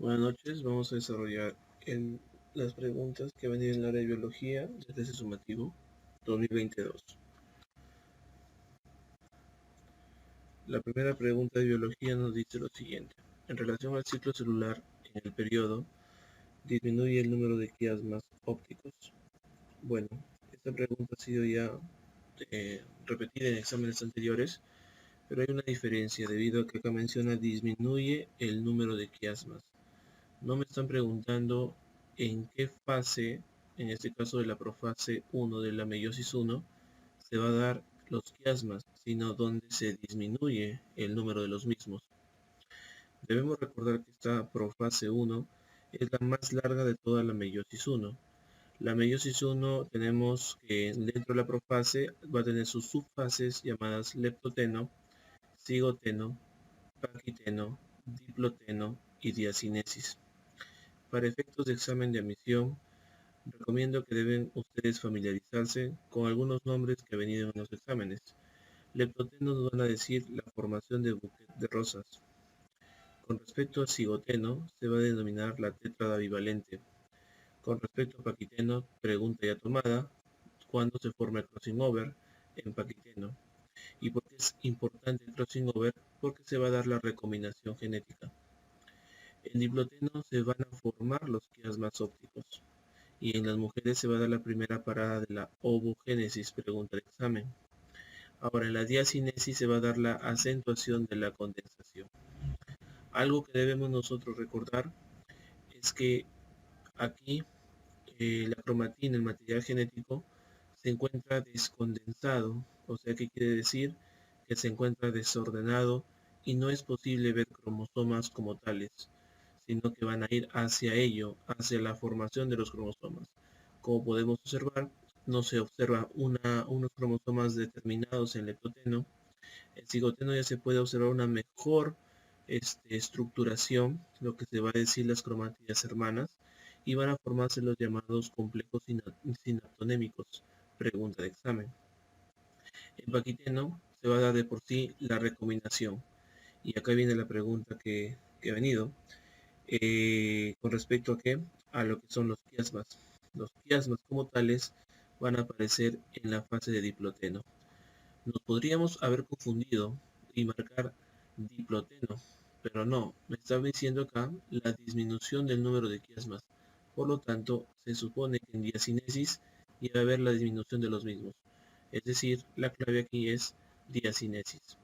Buenas noches, vamos a desarrollar las preguntas que van a ir en el área de biología desde ese sumativo 2022. La primera pregunta de biología nos dice lo siguiente. En relación al ciclo celular en el periodo, disminuye el número de quiasmas ópticos. Bueno, esta pregunta ha sido ya repetida en exámenes anteriores, pero hay una diferencia debido a que acá menciona disminuye el número de quiasmas. No me están preguntando en qué fase, en este caso de la profase 1 de la meiosis 1, se va a dar los quiasmas, sino donde se disminuye el número de los mismos. Debemos recordar que esta profase 1 es la más larga de toda la meiosis 1. La meiosis 1 tenemos que dentro de la profase va a tener sus subfases llamadas leptoteno, cigoteno, paquiteno, diploteno y diacinesis. Para efectos de examen de admisión, recomiendo que deben ustedes familiarizarse con algunos nombres que han venido en los exámenes. Leptoteno nos van a decir la formación de buquet de rosas. Con respecto a cigoteno, se va a denominar la tétrada bivalente. Con respecto a paquiteno, pregunta ya tomada, ¿cuándo se forma el crossing over en paquiteno? ¿Y por qué es importante el crossing over? Porque se va a dar la recombinación genética. En diploteno se van a formar los quiasmas ópticos. Y en las mujeres se va a dar la primera parada de la ovogénesis, pregunta de examen. Ahora, en la diacinesis se va a dar la acentuación de la condensación. Algo que debemos nosotros recordar es que aquí la cromatina, el material genético, se encuentra descondensado, o sea que quiere decir que se encuentra desordenado y no es posible ver cromosomas como tales, sino que van a ir hacia ello, hacia la formación de los cromosomas. Como podemos observar, no se observa unos cromosomas determinados en el leptoteno. En cigoteno ya se puede observar una mejor estructuración, lo que se va a decir las cromátidas hermanas, y van a formarse los llamados complejos sinaptonémicos. Pregunta de examen. En paquiteno se va a dar de por sí la recombinación. Y acá viene la pregunta que ha venido. Con respecto a qué, a lo que son los quiasmas. Los quiasmas como tales van a aparecer en la fase de diploteno. Nos podríamos haber confundido y marcar diploteno, pero no, me está diciendo acá la disminución del número de quiasmas. Por lo tanto, se supone que en diacinesis iba a haber la disminución de los mismos. Es decir, la clave aquí es diacinesis.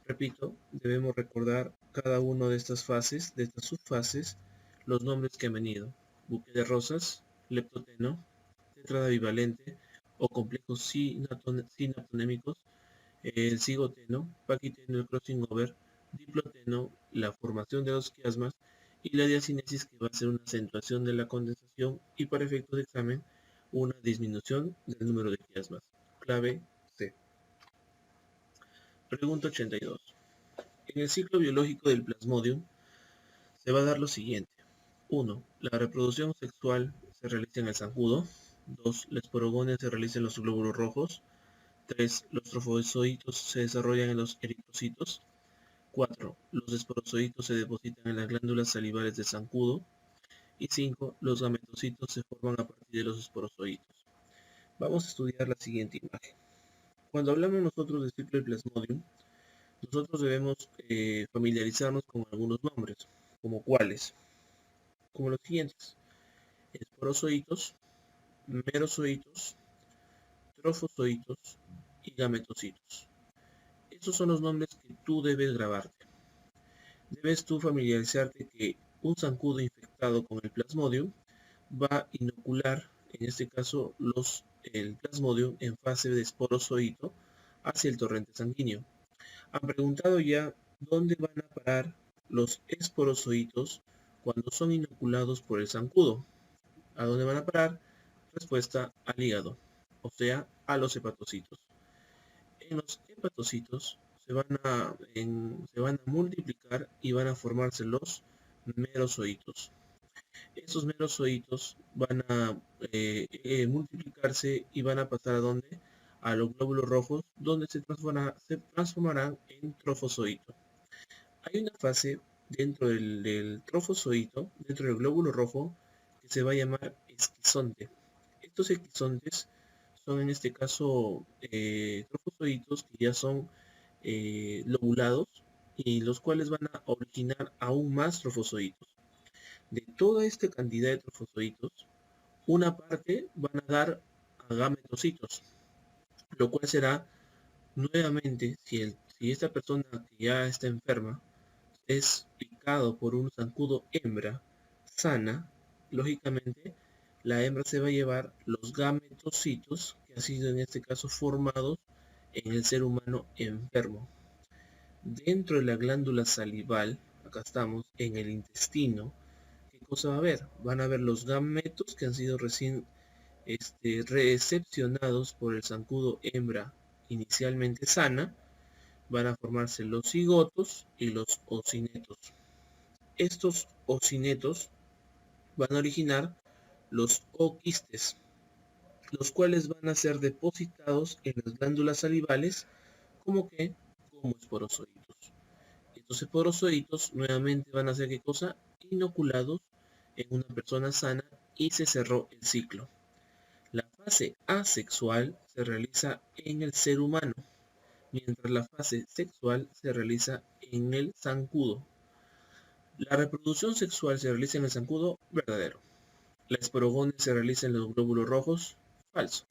Repito, debemos recordar cada una de estas fases, de estas subfases, los nombres que han venido. Buque de rosas, leptoteno, tétrada bivalente o complejos sinaptonémicos, el cigoteno, paquiteno, el crossing over, diploteno, la formación de los quiasmas y la diacinesis, que va a ser una acentuación de la condensación y para efectos de examen una disminución del número de quiasmas. Clave C. Pregunta 82. En el ciclo biológico del plasmodium se va a dar lo siguiente. 1. La reproducción sexual se realiza en el zancudo. 2. La esporogonia se realiza en los glóbulos rojos. 3. Los trofozoitos se desarrollan en los eritrocitos. 4. Los esporozoitos se depositan en las glándulas salivales del zancudo. Y 5. Los gametocitos se forman a partir de los esporozoitos. Vamos a estudiar la siguiente imagen. Cuando hablamos nosotros del ciclo del plasmodium, nosotros debemos familiarizarnos con algunos nombres, como cuáles, como los siguientes: esporozoitos, merozoitos, trofozoitos y gametocitos. Estos son los nombres que tú debes grabarte. Debes tú familiarizarte que un zancudo infectado con el plasmodium va a inocular, en este caso, el plasmodium en fase de esporozoito hacia el torrente sanguíneo. Han preguntado ya dónde van a parar los esporozoitos cuando son inoculados por el zancudo. ¿A dónde van a parar? Respuesta: al hígado, o sea, a los hepatocitos. En los hepatocitos se van a multiplicar y van a formarse los merozoitos. Estos merozoitos van a multiplicarse y van a pasar a ¿dónde? A los glóbulos rojos, donde se transformarán en trofozoito. Hay una fase dentro del trofozoito, dentro del glóbulo rojo, que se va a llamar esquizonte. Estos esquizontes son en este caso trofozoitos que ya son lobulados y los cuales van a originar aún más trofozoitos. De toda esta cantidad de trofozoitos, una parte van a dar a gametocitos, lo cual será nuevamente, si esta persona que ya está enferma es picado por un zancudo hembra sana, lógicamente la hembra se va a llevar los gametocitos que han sido en este caso formados en el ser humano enfermo. Dentro de la glándula salival, acá estamos, en el intestino, ¿qué cosa va a haber? Van a haber los gametos que han sido recién recepcionados por el zancudo hembra inicialmente sana, van a formarse los cigotos y los ocinetos. Estos ocinetos van a originar los oquistes, los cuales van a ser depositados en las glándulas salivales como esporozoitos. Estos esporozoitos nuevamente van a ser ¿qué cosa? Inoculados en una persona sana y se cerró el ciclo. La fase asexual se realiza en el ser humano, mientras la fase sexual se realiza en el zancudo. La reproducción sexual se realiza en el zancudo, verdadero. La esporogonia se realiza en los glóbulos rojos, falso.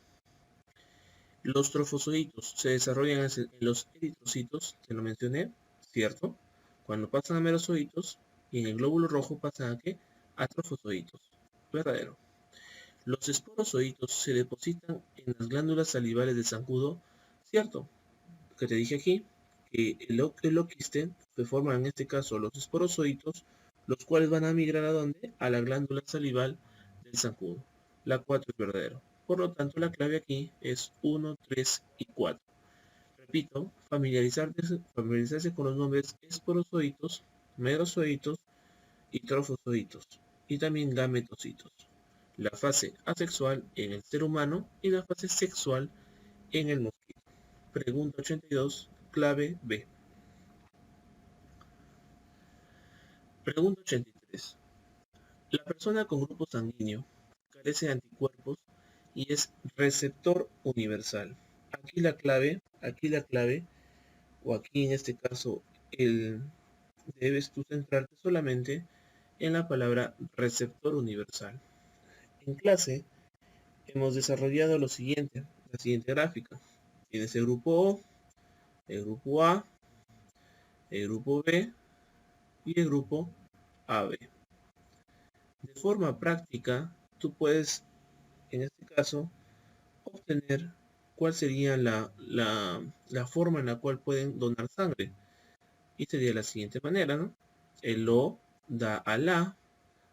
Los trofozoitos se desarrollan en los eritrocitos, te lo mencioné, cierto. Cuando pasan a merozoitos y en el glóbulo rojo pasan a ¿qué? A trofozoitos, verdadero. Los esporozoitos se depositan en las glándulas salivales del zancudo, cierto. Que te dije aquí, que el oquiste se forman en este caso los esporozoitos, los cuales van a migrar ¿a dónde? A la glándula salival del zancudo. La 4 es verdadero. Por lo tanto, la clave aquí es 1, 3 y 4. Repito, familiarizarse con los nombres esporozoitos, merozoitos y trofozoitos, y también gametocitos. La fase asexual en el ser humano y la fase sexual en el mosquito. Pregunta 82, clave B. Pregunta 83. La persona con grupo sanguíneo carece de anticuerpos y es receptor universal. Aquí la clave, o aquí en este caso, debes tú centrarte solamente en la palabra receptor universal. En clase hemos desarrollado la siguiente gráfica. Tienes el grupo O, el grupo A, el grupo B y el grupo AB. De forma práctica, tú puedes, en este caso, obtener cuál sería la forma en la cual pueden donar sangre. Y sería de la siguiente manera, ¿no? El O da al A,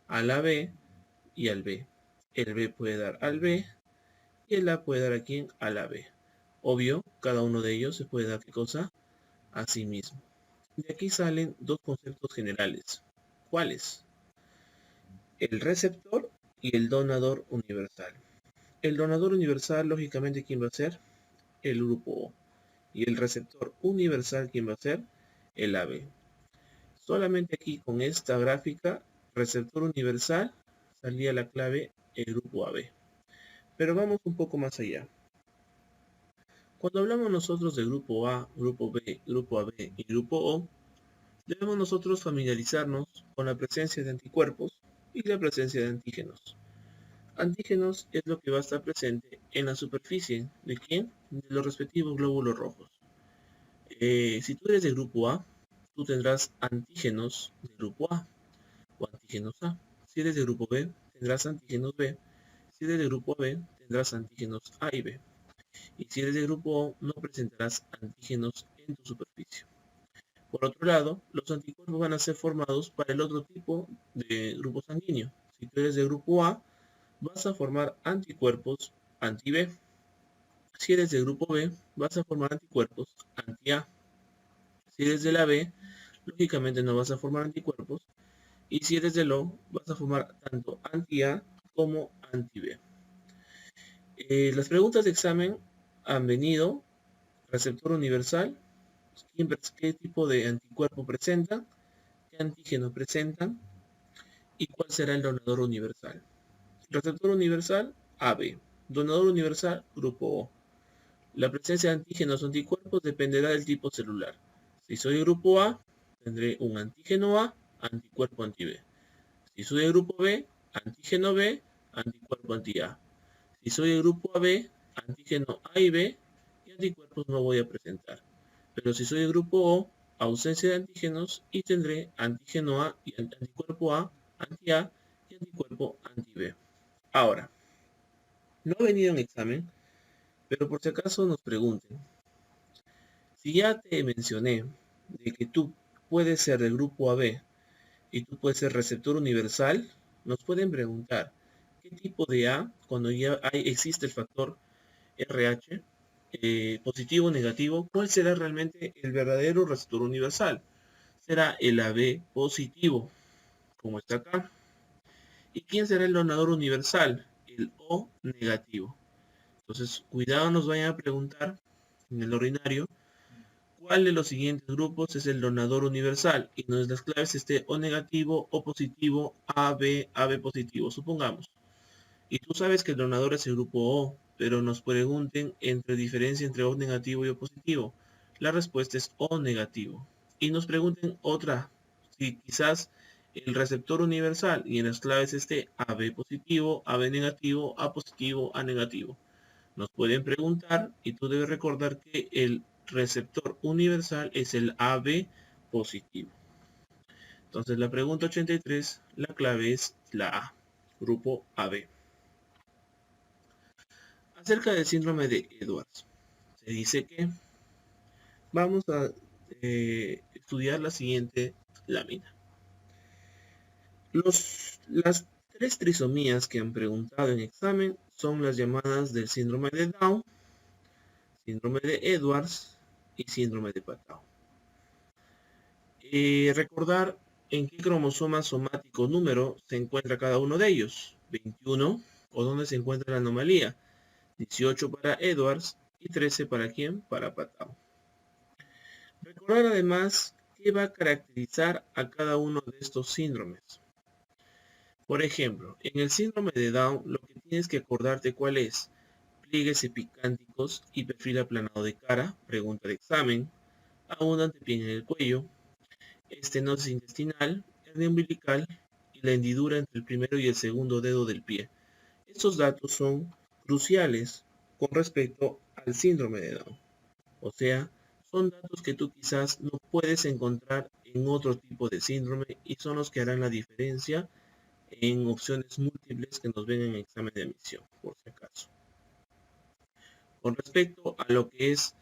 a la B y al B. El B puede dar al B y el A puede dar a quién, a la B. Obvio, cada uno de ellos se puede dar qué cosa a sí mismo. De aquí salen dos conceptos generales. ¿Cuáles? El receptor y el donador universal. El donador universal, lógicamente, ¿quién va a ser? El grupo O. Y el receptor universal, ¿quién va a ser? El AB. Solamente aquí con esta gráfica, receptor universal, salía la clave el grupo AB. Pero vamos un poco más allá. Cuando hablamos nosotros de grupo A, grupo B, grupo AB y grupo O, debemos nosotros familiarizarnos con la presencia de anticuerpos y la presencia de antígenos. Antígenos es lo que va a estar presente en la superficie de quién, de los respectivos glóbulos rojos. Si tú eres del grupo A, tú tendrás antígenos del grupo A o antígenos A. Si eres del grupo B, tendrás antígenos B. Si eres del grupo B, tendrás antígenos A y B. Y si eres del grupo O, no presentarás antígenos en tu superficie. Por otro lado, los anticuerpos van a ser formados para el otro tipo de grupo sanguíneo. Si tú eres del grupo A, vas a formar anticuerpos anti-B. Si eres del grupo B, vas a formar anticuerpos anti-A. Si eres de la B, lógicamente no vas a formar anticuerpos. Y si eres del O, vas a formar tanto anti-A como anti-B. Las preguntas de examen han venido: receptor universal, ¿qué tipo de anticuerpo presenta? qué antígeno presentan y cuál será el donador universal. Receptor universal, AB. Donador universal, grupo O. La presencia de antígenos o anticuerpos dependerá del tipo celular. Si soy de grupo A, tendré un antígeno A, anticuerpo anti-B. Si soy de grupo B, antígeno B, anticuerpo anti-A. Si soy de grupo AB, antígeno A y B y anticuerpos no voy a presentar. Pero si soy de grupo O, ausencia de antígenos y tendré antígeno A y anticuerpo A, anti-A y anticuerpo anti-B. Ahora, no ha venido en examen, pero por si acaso nos pregunten. Si ya te mencioné de que tú puedes ser del grupo AB y tú puedes ser receptor universal, nos pueden preguntar qué tipo de A, cuando ya existe el factor RH, positivo o negativo, ¿cuál será realmente el verdadero receptor universal? Será el AB positivo, como está acá. ¿Y quién será el donador universal? El O negativo. Entonces, cuidado, nos vayan a preguntar en el ordinario cuál de los siguientes grupos es el donador universal y no es las claves esté O negativo, O positivo, AB, AB positivo, supongamos. Y tú sabes que el donador es el grupo O, pero nos pregunten entre diferencia entre O negativo y O positivo. La respuesta es O negativo. Y nos pregunten otra, si quizás el receptor universal y en las claves esté AB positivo, AB negativo, A positivo, A negativo. Nos pueden preguntar y tú debes recordar que el receptor universal es el AB positivo. Entonces la pregunta 83, la clave es la A, grupo AB. Acerca del síndrome de Edwards, se dice que vamos a estudiar la siguiente lámina. Las tres trisomías que han preguntado en examen son las llamadas del síndrome de Down, síndrome de Edwards y síndrome de Patau. Recordar en qué cromosoma somático número se encuentra cada uno de ellos. 21, o dónde se encuentra la anomalía. 18 para Edwards y 13 para quién? Para Patau. Recordar además qué va a caracterizar a cada uno de estos síndromes. Por ejemplo, en el síndrome de Down lo que tienes que acordarte cuál es. Pliegues epicánticos y perfil aplanado de cara, pregunta de examen, abundante piel en el cuello, estenosis intestinal, hernia umbilical y la hendidura entre el primero y el segundo dedo del pie. Estos datos son cruciales con respecto al síndrome de Down. O sea, son datos que tú quizás no puedes encontrar en otro tipo de síndrome y son los que harán la diferencia en opciones múltiples que nos ven en el examen de admisión, por si acaso. Con respecto a lo que es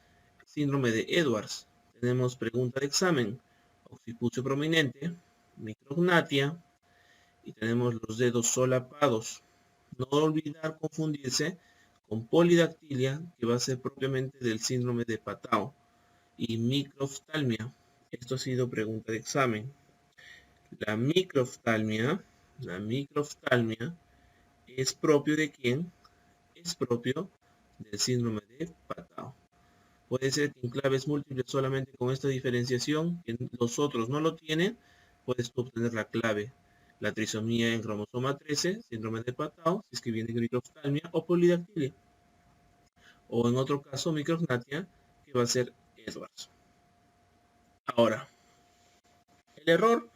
síndrome de Edwards, tenemos pregunta de examen, occipucio prominente, micrognatia y tenemos los dedos solapados. No olvidar confundirse con polidactilia, que va a ser propiamente del síndrome de Patau, y microftalmia. Esto ha sido pregunta de examen. La microftalmia es propio de quién? Es propio del síndrome de Patau. Puede ser que en claves múltiples solamente con esta diferenciación, que los otros no lo tienen, puedes obtener la clave. La trisomía en cromosoma 13, síndrome de Patau, si es que viene microftalmia o polidactilia. O en otro caso, micrognatia, que va a ser Edwards. Ahora, el error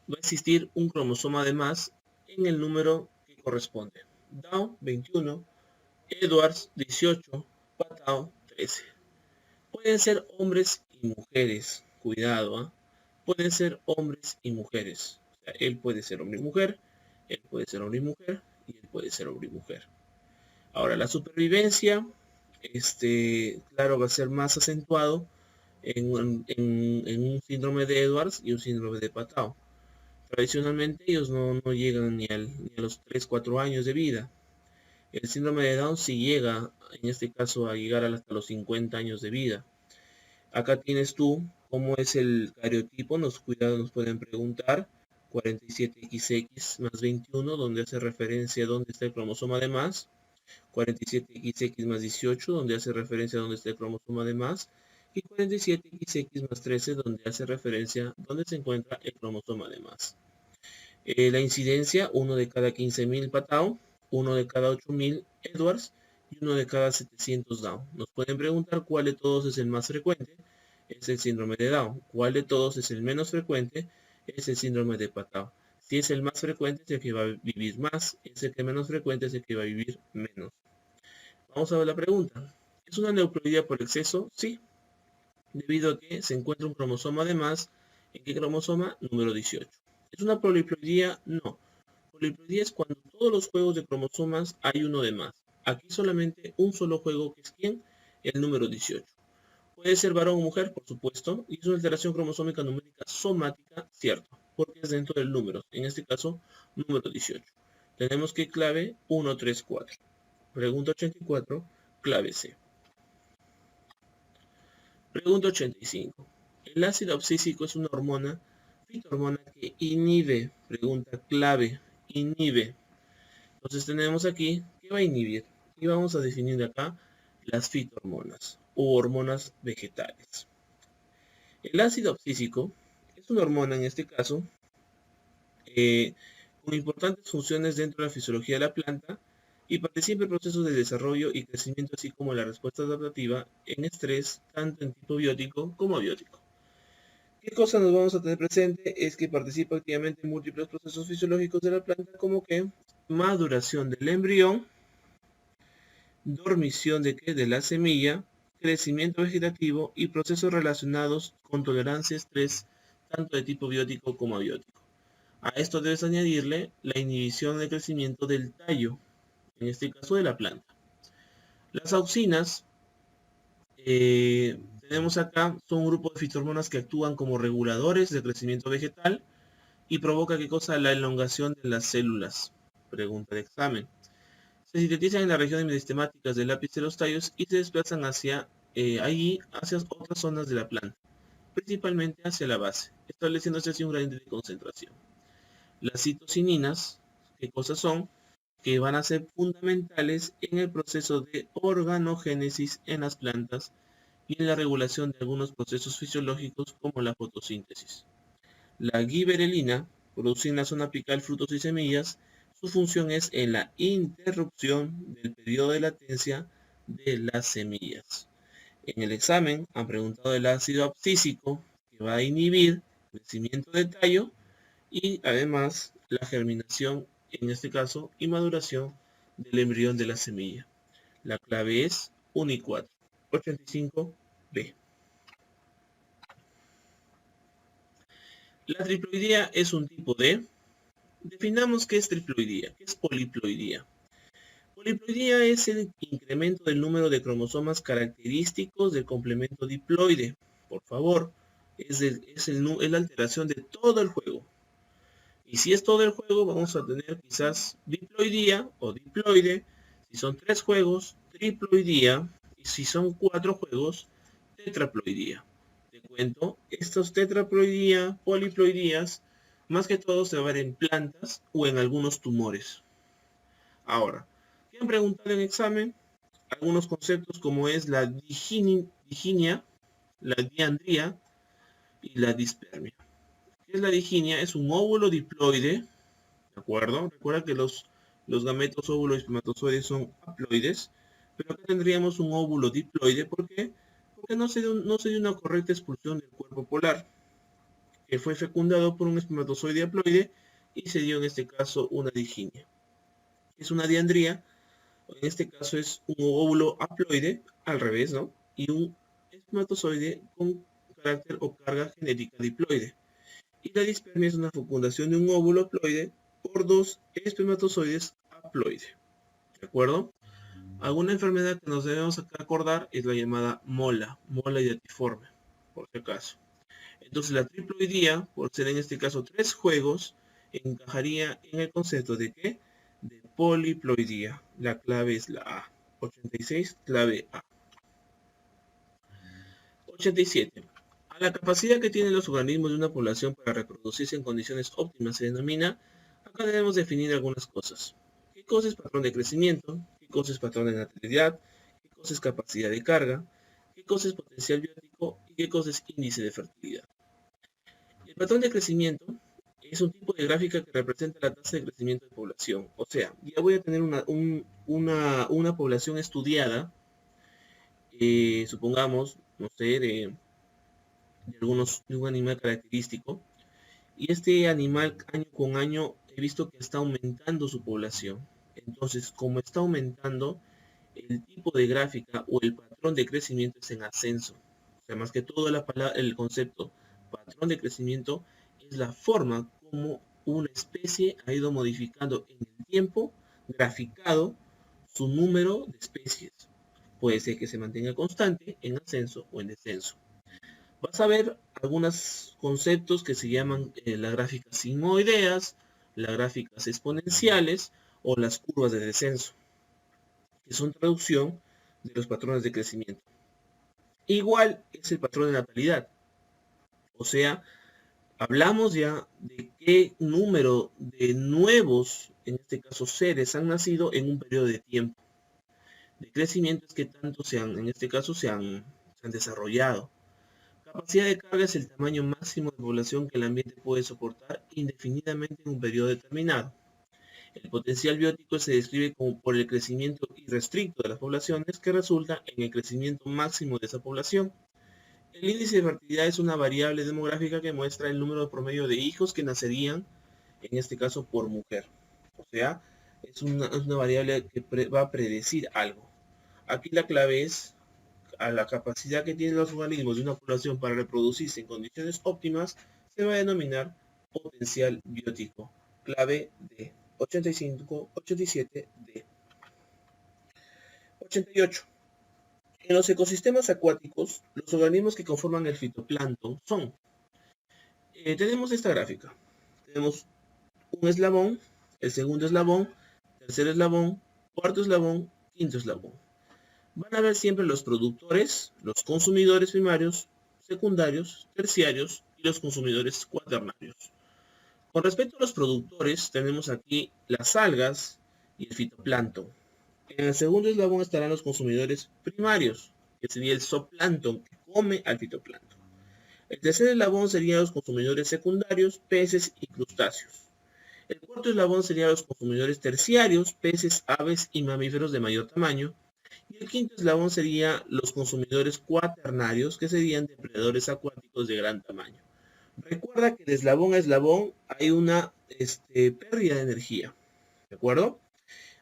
va a existir un cromosoma de más en el número que corresponde. Down 21, Edwards 18, Patau 13. Pueden ser hombres y mujeres. Cuidado, ¿eh? Pueden ser hombres y mujeres. O sea, él puede ser hombre y mujer, él puede ser hombre y mujer, y él puede ser hombre y mujer. Ahora, la supervivencia, claro, va a ser más acentuado en un síndrome de Edwards y un síndrome de Patau. Tradicionalmente ellos no llegan ni a los 3-4 años de vida. El síndrome de Down sí llega, en este caso, a llegar hasta los 50 años de vida. Acá tienes tú cómo es el cariotipo, nos pueden preguntar, 47XX más 21, donde hace referencia a dónde está el cromosoma de más, 47XX más 18, donde hace referencia a dónde está el cromosoma de más, y 47XX más 13, donde hace referencia donde se encuentra el cromosoma de más. La incidencia, 1 de cada 15.000 Patau, 1 de cada 8.000 Edwards y 1 de cada 700 Down. Nos pueden preguntar cuál de todos es el más frecuente. Es el síndrome de Down. ¿Cuál de todos es el menos frecuente? Es el síndrome de Patau. Si es el más frecuente es el que va a vivir más, es el que menos frecuente es el que va a vivir menos. Vamos a ver la pregunta. ¿Es una neuploidía por exceso? Sí, debido a que se encuentra un cromosoma de más. ¿En qué cromosoma? Número 18. ¿Es una poliploidía? No. Poliploidía es cuando todos los juegos de cromosomas hay uno de más. Aquí solamente un solo juego, que es ¿quién? El número 18. Puede ser varón o mujer, por supuesto, y es una alteración cromosómica numérica somática, cierto, porque es dentro del número, en este caso, número 18. Tenemos que clave 134. Pregunta 84, clave C. Pregunta 85. El ácido abscísico es una hormona, fitohormona que inhibe, pregunta clave, inhibe. Entonces tenemos aquí que va a inhibir y vamos a definir acá las fitohormonas u hormonas vegetales. El ácido abscísico es una hormona en este caso con importantes funciones dentro de la fisiología de la planta y participa en procesos de desarrollo y crecimiento, así como la respuesta adaptativa en estrés, tanto en tipo biótico como abiótico. ¿Qué cosa nos vamos a tener presente? Es que participa activamente en múltiples procesos fisiológicos de la planta, como que maduración del embrión, dormición de la semilla, crecimiento vegetativo y procesos relacionados con tolerancia a estrés, tanto de tipo biótico como abiótico. A esto debes añadirle la inhibición del crecimiento del tallo, en este caso de la planta. Las auxinas, tenemos acá, son un grupo de fitohormonas que actúan como reguladores de crecimiento vegetal y provoca ¿qué cosa? La elongación de las células. Pregunta de examen. Se sintetizan en las regiones meristemáticas del lápiz de los tallos y se desplazan hacia otras zonas de la planta, principalmente hacia la base, estableciéndose así un gradiente de concentración. Las citocininas, ¿qué cosas son? Que van a ser fundamentales en el proceso de organogénesis en las plantas y en la regulación de algunos procesos fisiológicos como la fotosíntesis. La giberelina, producida en la zona apical, frutos y semillas, su función es en la interrupción del periodo de latencia de las semillas. En el examen han preguntado el ácido abscísico, que va a inhibir el crecimiento del tallo y además la germinación, en este caso, y maduración del embrión de la semilla. La clave es 1 y 4. 85B. La triploidía es un tipo de... Definamos qué es triploidía, qué es poliploidía. Poliploidía es el incremento del número de cromosomas característicos del complemento diploide. Por favor, es la alteración de todo el juego. Y si es todo el juego, vamos a tener quizás diploidía o diploide. Si son 3 juegos, triploidía. Y si son 4 juegos, tetraploidía. Te cuento, estos tetraploidía, poliploidías, más que todo se va a ver en plantas o en algunos tumores. Ahora, ¿qué han preguntado en examen? Algunos conceptos como es la diginia, la diandría y la dispermia. ¿Qué es la diginia? Es un óvulo diploide, ¿de acuerdo? Recuerda que los gametos, óvulos y espermatozoides son haploides, pero acá tendríamos un óvulo diploide. ¿Por qué? Porque no se dio una correcta expulsión del cuerpo polar, que fue fecundado por un espermatozoide haploide y se dio en este caso una diginia. Es una diandría, en este caso es un óvulo haploide, al revés, ¿no? Y un espermatozoide con carácter o carga genética diploide. Y la dispermia es una fecundación de un óvulo haploide por 2 espermatozoides haploide. ¿De acuerdo? Alguna enfermedad que nos debemos acordar es la llamada mola hiatiforme, por si acaso. Entonces la triploidía, por ser en este caso 3 juegos, encajaría en el concepto de ¿qué? De poliploidía. La clave es la A. 86, clave A. 87. A la capacidad que tienen los organismos de una población para reproducirse en condiciones óptimas se denomina, acá debemos definir algunas cosas. ¿Qué cosa es patrón de crecimiento? ¿Qué cosa es patrón de natalidad? ¿Qué cosa es capacidad de carga? ¿Qué cosa es potencial biótico y qué cosa es índice de fertilidad. El patrón de crecimiento es un tipo de gráfica que representa la tasa de crecimiento de población. O sea, ya voy a tener una población estudiada, supongamos, no sé, de un animal característico, y este animal año con año he visto que está aumentando su población. Entonces, como está aumentando, el tipo de gráfica o el patrón de crecimiento es en ascenso. O sea, más que todo el concepto patrón de crecimiento es la forma como una especie ha ido modificando en el tiempo, graficado su número de especies. Puede ser que se mantenga constante en ascenso o en descenso. Vas a ver algunos conceptos que se llaman las gráficas sigmoideas, las gráficas exponenciales o las curvas de descenso, que son traducción de los patrones de crecimiento. Igual es el patrón de natalidad. O sea, hablamos ya de qué número de nuevos, en este caso seres, han nacido en un periodo de tiempo. De crecimiento es que tanto en este caso se han desarrollado. Capacidad de carga es el tamaño máximo de población que el ambiente puede soportar indefinidamente en un periodo determinado. El potencial biótico se describe como por el crecimiento irrestricto de las poblaciones que resulta en el crecimiento máximo de esa población. El índice de fertilidad es una variable demográfica que muestra el número promedio de hijos que nacerían, en este caso por mujer. O sea, es una variable que va a predecir algo. Aquí la clave es a la capacidad que tienen los organismos de una población para reproducirse en condiciones óptimas, se va a denominar potencial biótico. Clave D. 85, 87 D. 88. En los ecosistemas acuáticos, los organismos que conforman el fitoplancton son, tenemos esta gráfica, tenemos un eslabón, el segundo eslabón, tercer eslabón, cuarto eslabón, quinto eslabón. Van a ver siempre los productores, los consumidores primarios, secundarios, terciarios y los consumidores cuaternarios. Con respecto a los productores, tenemos aquí las algas y el fitoplancton. En el segundo eslabón estarán los consumidores primarios, que sería el zooplancton, que come al fitoplancton. El tercer eslabón serían los consumidores secundarios, peces y crustáceos. El cuarto eslabón serían los consumidores terciarios, peces, aves y mamíferos de mayor tamaño. Y el quinto eslabón sería los consumidores cuaternarios, que serían depredadores acuáticos de gran tamaño. Recuerda que de eslabón a eslabón hay una pérdida de energía. ¿De acuerdo?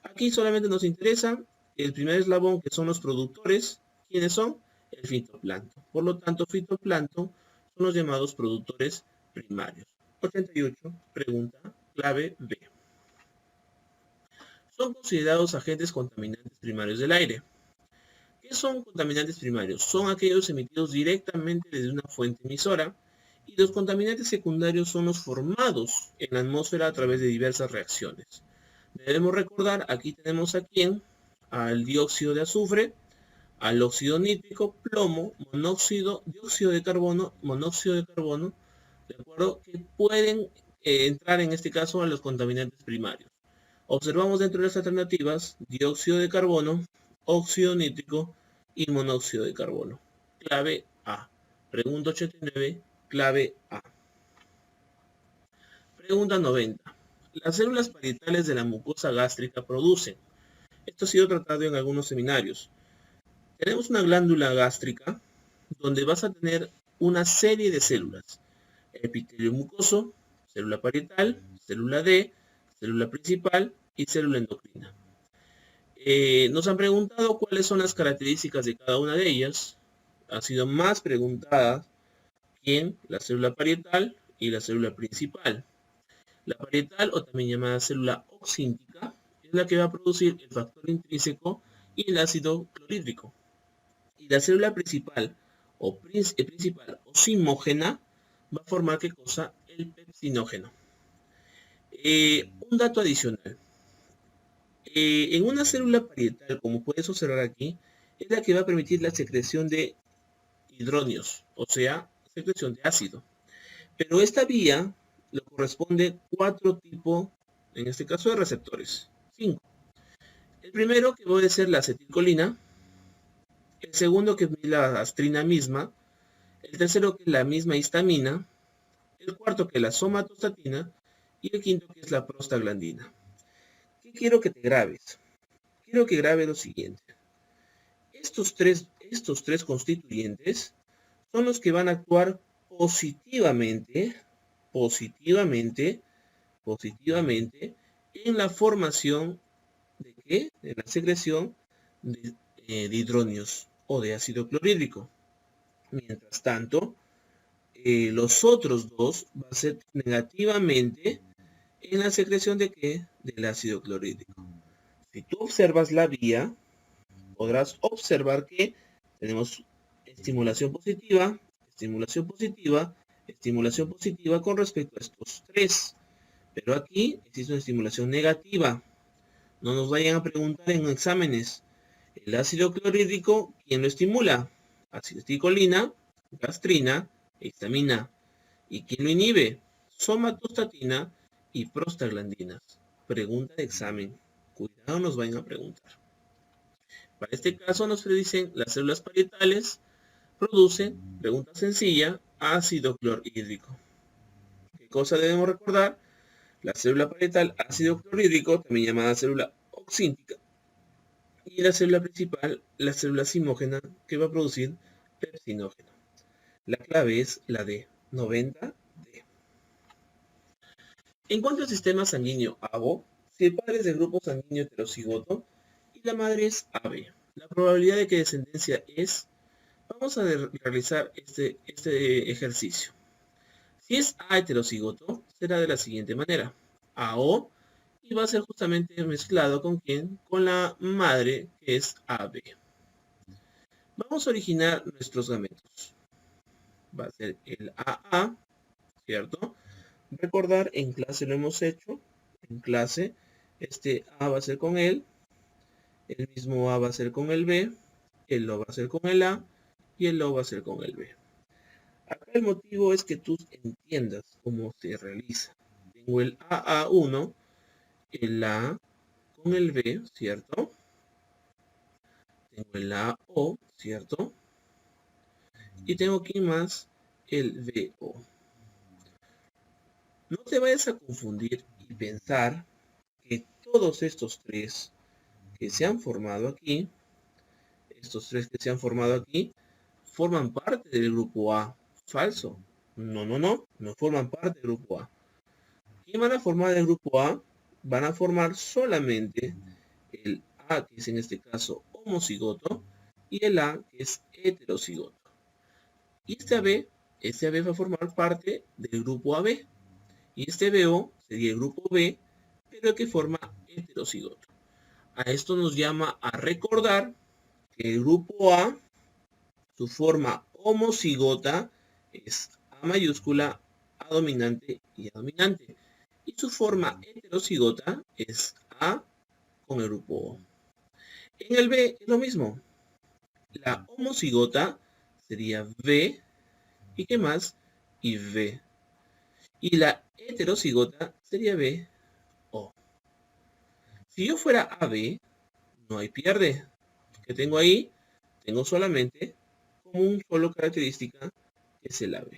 Aquí solamente nos interesa el primer eslabón, que son los productores. ¿Quiénes son? El fitoplancton. Por lo tanto, fitoplancton son los llamados productores primarios. 88. Pregunta clave B. Son considerados agentes contaminantes primarios del aire. ¿Qué son contaminantes primarios? Son aquellos emitidos directamente desde una fuente emisora, y los contaminantes secundarios son los formados en la atmósfera a través de diversas reacciones. Debemos recordar, aquí tenemos a quién, al dióxido de azufre, al óxido nítrico, plomo, monóxido, dióxido de carbono, monóxido de carbono, ¿de acuerdo? Que pueden entrar en este caso a los contaminantes primarios. Observamos dentro de las alternativas dióxido de carbono, óxido nítrico y monóxido de carbono. Clave A. Pregunta 89, clave A. Pregunta 90. Las células parietales de la mucosa gástrica producen. Esto ha sido tratado en algunos seminarios. Tenemos una glándula gástrica donde vas a tener una serie de células. Epitelio mucoso, célula parietal, célula D, célula principal y célula endocrina. Nos han preguntado cuáles son las características de cada una de ellas. Han sido más preguntadas quién, la célula parietal y la célula principal. La parietal, o también llamada célula oxíntica, es la que va a producir el factor intrínseco y el ácido clorhídrico. Y la célula principal o oximógena va a formar ¿qué cosa? El pepsinógeno. Un dato adicional. En una célula parietal, como puedes observar aquí, es la que va a permitir la secreción de hidronios, o sea, secreción de ácido. Pero esta vía le corresponde 4 tipos, en este caso de receptores, 5. El primero, que puede ser la acetilcolina, el segundo que es la astrina misma, el tercero que es la misma histamina, el cuarto que es la somatostatina y el quinto que es la prostaglandina. ¿Qué quiero que te grabes? Quiero que grabes lo siguiente. Estos tres constituyentes son los que van a actuar positivamente en la formación de ¿qué? En la secreción de hidronios o de ácido clorhídrico. Mientras tanto, los otros dos va a ser negativamente en la secreción de ¿qué? Del ácido clorhídrico. Si tú observas la vía, podrás observar que tenemos estimulación positiva, estimulación positiva, estimulación positiva con respecto a estos tres. Pero aquí existe una estimulación negativa. No nos vayan a preguntar en exámenes. El ácido clorhídrico, ¿quién lo estimula? Acetilcolina, gastrina e histamina. ¿Y quién lo inhibe? Somatostatina y prostaglandinas. Pregunta de examen. Cuidado, nos vayan a preguntar. Para este caso nos predicen las células parietales producen, pregunta sencilla, ácido clorhídrico. ¿Qué cosa debemos recordar? La célula parietal ácido clorhídrico, también llamada célula oxíntica, y la célula principal, la célula simógena, que va a producir pepsinógeno. La clave es la D, 90D. En cuanto al sistema sanguíneo ABO, si el padre es del grupo sanguíneo heterocigoto y la madre es AB, la probabilidad de que descendencia es, vamos a realizar este ejercicio. Si es A heterocigoto, será de la siguiente manera. AO, y va a ser justamente mezclado ¿con quién? Con la madre, que es AB. Vamos a originar nuestros gametos. Va a ser el AA, ¿cierto? Recordar, en clase lo hemos hecho. En clase, este A va a ser con el mismo A va a ser con el B, el O va a ser con el A y el O va a ser con el B. Acá el motivo es que tú entiendas cómo se realiza. Tengo el AA1, el A con el B, ¿cierto? Tengo el AO, ¿cierto? Y tengo aquí más el BO. No te vayas a confundir y pensar que todos estos tres que se han formado aquí, forman parte del grupo A. Falso. No forman parte del grupo A. ¿Quién van a formar el grupo A? Van a formar solamente el A, que es en este caso homocigoto, y el A, que es heterocigoto. Y este AB va a formar parte del grupo AB. Y este BO sería el grupo B, pero que forma heterocigoto. A esto nos llama a recordar que el grupo A, su forma homocigota es A mayúscula, A dominante y A dominante. Y su forma heterocigota es A con el grupo O. En el B es lo mismo. La homocigota sería B, ¿y qué más? Y V. Y la heterocigota sería B, O. Si yo fuera AB, no hay pierde. ¿Qué tengo ahí? Tengo solamente como un solo característica, que es el AB.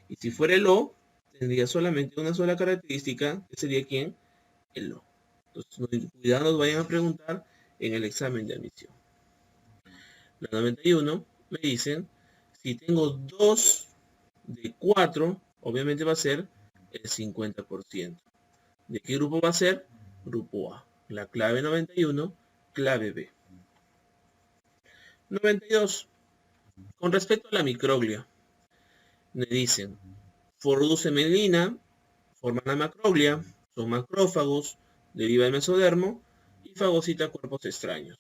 Y si fuera el O, tendría solamente una sola característica, que sería ¿quién? El O. Entonces, cuidado, nos vayan a preguntar en el examen de admisión. La 91 me dicen, si tengo 2 de 4, obviamente va a ser el 50%. ¿De qué grupo va a ser? Grupo A. La clave 91, clave B. 92. Con respecto a la microglia, me dicen, produce melina, forman la macroglia, son macrófagos, deriva el mesodermo y fagocita cuerpos extraños.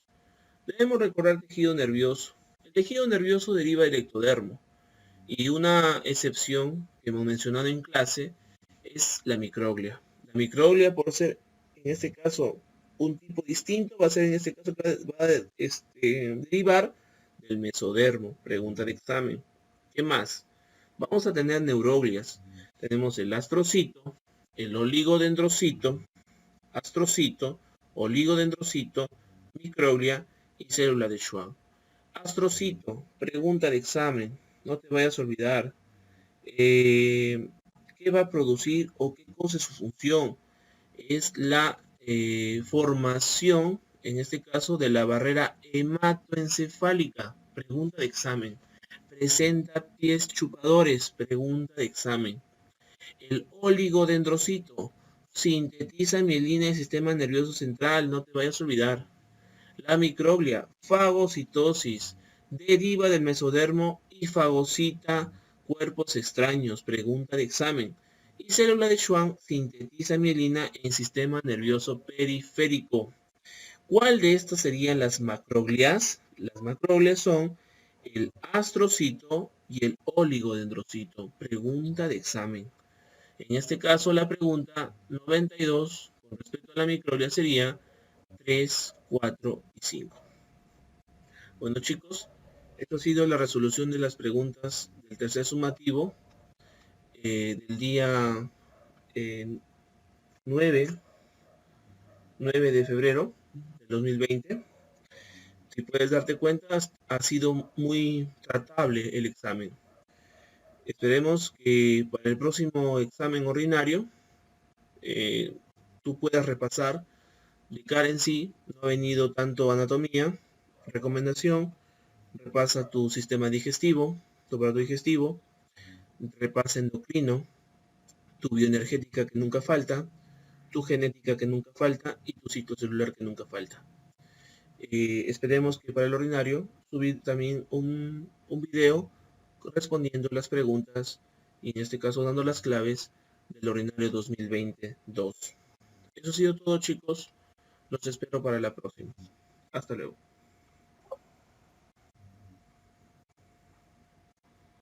Debemos recordar tejido nervioso. El tejido nervioso deriva del ectodermo. Y una excepción que hemos mencionado en clase es la microglia. La microglia, por ser en este caso un tipo distinto, va a ser en este caso va a derivar del mesodermo. Pregunta de examen. ¿Qué más? Vamos a tener neuroglias. Tenemos el astrocito, el oligodendrocito, astrocito, oligodendrocito, microglia y célula de Schwann. Astrocito, pregunta de examen, no te vayas a olvidar. ¿Qué va a producir o qué cosa es su función? Es la formación, en este caso, de la barrera hematoencefálica. Pregunta de examen. Presenta pies chupadores. Pregunta de examen. El oligodendrocito sintetiza mielina en el sistema nervioso central. No te vayas a olvidar. La microglia, fagocitosis, deriva del mesodermo y fagocita cuerpos extraños. Pregunta de examen. Y célula de Schwann sintetiza mielina en sistema nervioso periférico. ¿Cuál de estas serían las macroglias? Las macroglias son el astrocito y el oligodendrocito. Pregunta de examen. En este caso, la pregunta 92 con respecto a la microglia sería 3, 4 y 5. Bueno chicos, esto ha sido la resolución de las preguntas del tercer sumativo del día 9, 9 de febrero del 2020. Si puedes darte cuenta, ha sido muy tratable el examen. Esperemos que para el próximo examen ordinario tú puedas repasar. De cara en sí, no ha venido tanto anatomía, recomendación, repasa tu sistema digestivo, tu aparato digestivo, repasa endocrino, tu bioenergética que nunca falta, tu genética que nunca falta y tu ciclo celular que nunca falta. Esperemos que para el ordinario subir también un video respondiendo las preguntas y en este caso dando las claves del ordinario 2022. Eso ha sido todo chicos, los espero para la próxima. Hasta luego.